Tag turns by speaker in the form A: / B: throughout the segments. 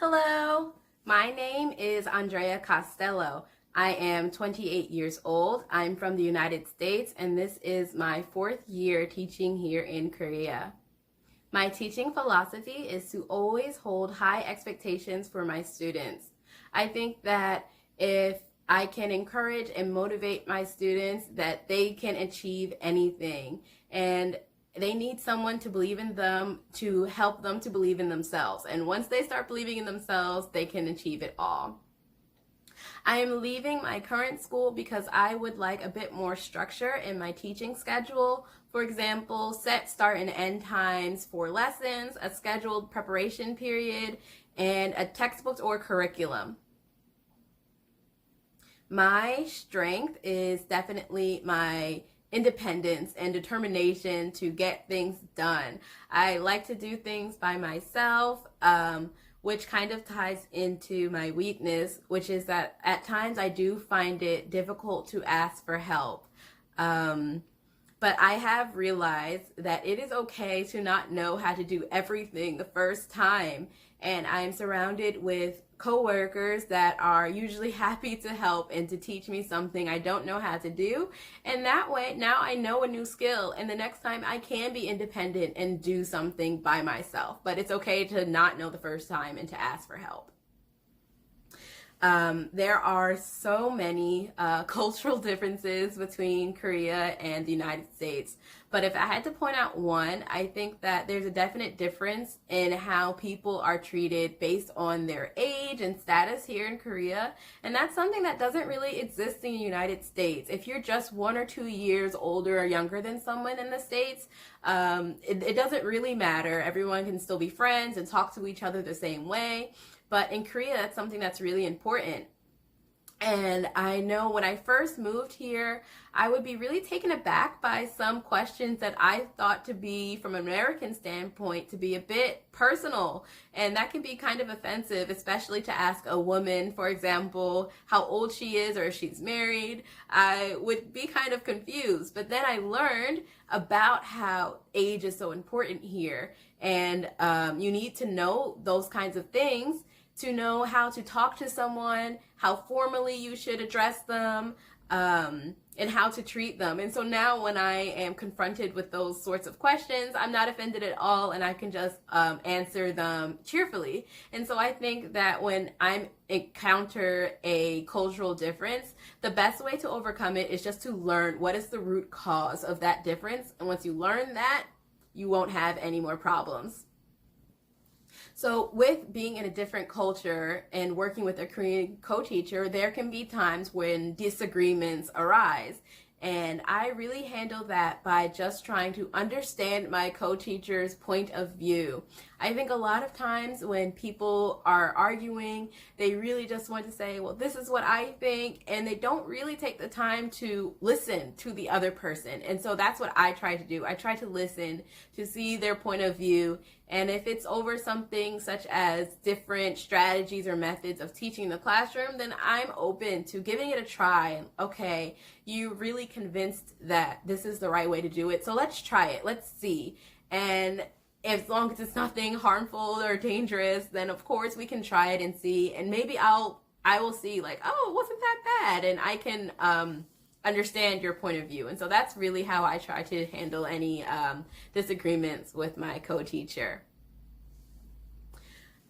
A: Hello, my name is Andrea Costello. I am 28 years old. I'm from the United States, and this is my 4th year teaching here in Korea. My teaching philosophy is to always hold high expectations for my students. I think that if I can encourage and motivate my students, that they can achieve anything, and they need someone to believe in them, to help them to believe in themselves. And once they start believing in themselves, they can achieve it all. I am leaving my current school because I would like a bit more structure in my teaching schedule. For example, set start and end times for lessons, a scheduled preparation period, and a textbook or curriculum. My strength is definitely my independence and determination to get things done. I like to do things by myself, which kind of ties into my weakness, which is that at times I do find it difficult to ask for help. But I have realized that it is okay to not know how to do everything the first time. And I'm surrounded with coworkers that are usually happy to help and to teach me something I don't know how to do. And that way, now I know a new skill, and the next time I can be independent and do something by myself. But it's okay to not know the first time and to ask for help. There are so many cultural differences between Korea and the United States. But if I had to point out one, I think that there's a definite difference in how people are treated based on their age and status here in Korea. And that's something that doesn't really exist in the United States. If you're just 1 or 2 years older or younger than someone in the States, it doesn't really matter. Everyone can still be friends and talk to each other the same way. But in Korea, that's something that's really important. And I know when I first moved here, I would be really taken aback by some questions that I thought to be, from an American standpoint, to be a bit personal. And that can be kind of offensive, especially to ask a woman, for example, how old she is or if she's married. I would be kind of confused. But then I learned about how age is so important here. And you need to know those kinds of things to know how to talk to someone, how formally you should address them, and how to treat them. And so now when I am confronted with those sorts of questions, I'm not offended at all, and I can just answer them cheerfully. And so I think that when I encounter a cultural difference, the best way to overcome it is just to learn what is the root cause of that difference. And once you learn that, you won't have any more problems. So with being in a different culture and working with a Korean co-teacher, there can be times when disagreements arise. And I really handle that by just trying to understand my co-teacher's point of view. I think a lot of times when people are arguing, they really just want to say, well, this is what I think, and they don't really take the time to listen to the other person. And so that's what I try to do. I try to listen to see their point of view. And if it's over something such as different strategies or methods of teaching the classroom, then I'm open to giving it a try. Okay, you really convinced that this is the right way to do it, so let's try it. Let's see. And as long as it's nothing harmful or dangerous, then of course we can try it and see. And maybe I will see like, oh, it wasn't that bad, and I can understand your point of view. And so that's really how I try to handle any disagreements with my co-teacher.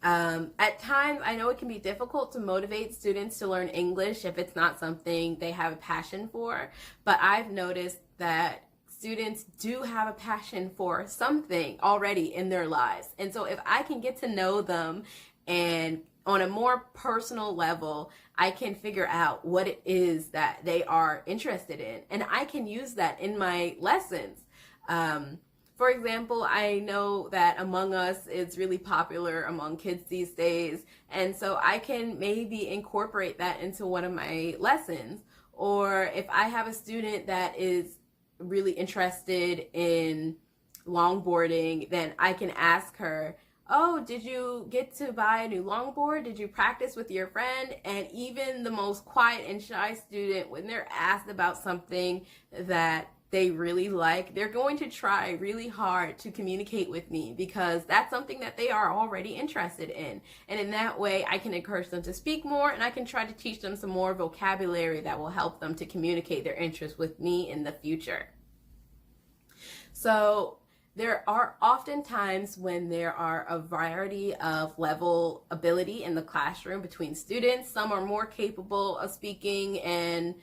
A: At times, I know it can be difficult to motivate students to learn English if it's not something they have a passion for, but I've noticed that students do have a passion for something already in their lives. And so if I can get to know them and on a more personal level, I can figure out what it is that they are interested in, and I can use that in my lessons. For example, I know that Among Us is really popular among kids these days, and so I can maybe incorporate that into one of my lessons. Or if I have a student that is really interested in longboarding, then I can ask her, oh, did you get to buy a new longboard? Did you practice with your friend? And even the most quiet and shy student, when they're asked about something that they really like, they're going to try really hard to communicate with me because that's something that they are already interested in. And in that way, I can encourage them to speak more, and I can try to teach them some more vocabulary that will help them to communicate their interests with me in the future. So there are often times when there are a variety of level ability in the classroom between students. Some are more capable of speaking in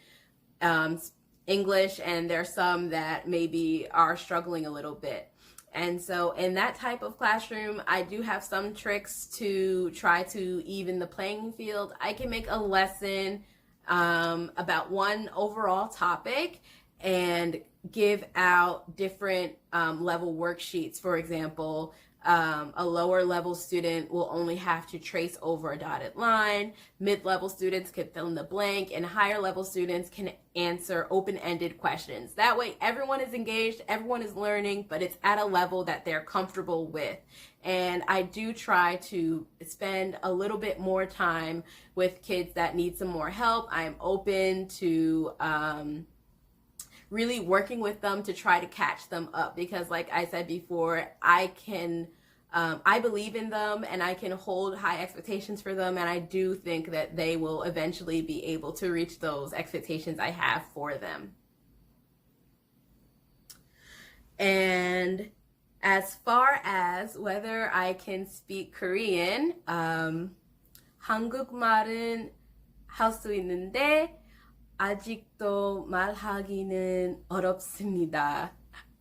A: English, and there are some that maybe are struggling a little bit. And so in that type of classroom, I do have some tricks to try to even the playing field. I can make a lesson about one overall topic and give out different level worksheets. For example, a lower level student will only have to trace over a dotted line, mid-level students can fill in the blank, and higher level students can answer open-ended questions. That way everyone is engaged, everyone is learning, but it's at a level that they're comfortable with. And I do try to spend a little bit more time with kids that need some more help. I'm open to really working with them to try to catch them up, because like I said before, I believe in them and I can hold high expectations for them, and I do think that they will eventually be able to reach those expectations I have for them. And as far as whether I can speak Korean, 한국말은 할 수 있는데 아직도 말하기는 어렵습니다.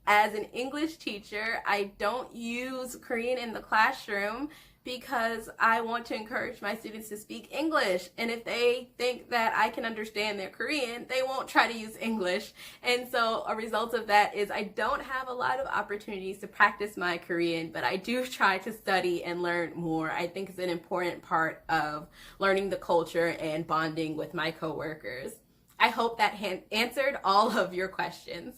A: As an English teacher, I don't use Korean in the classroom because I want to encourage my students to speak English. And if they think that I can understand their Korean, they won't try to use English. And so a result of that is I don't have a lot of opportunities to practice my Korean, but I do try to study and learn more. I think it's an important part of learning the culture and bonding with my coworkers. I hope that answered all of your questions.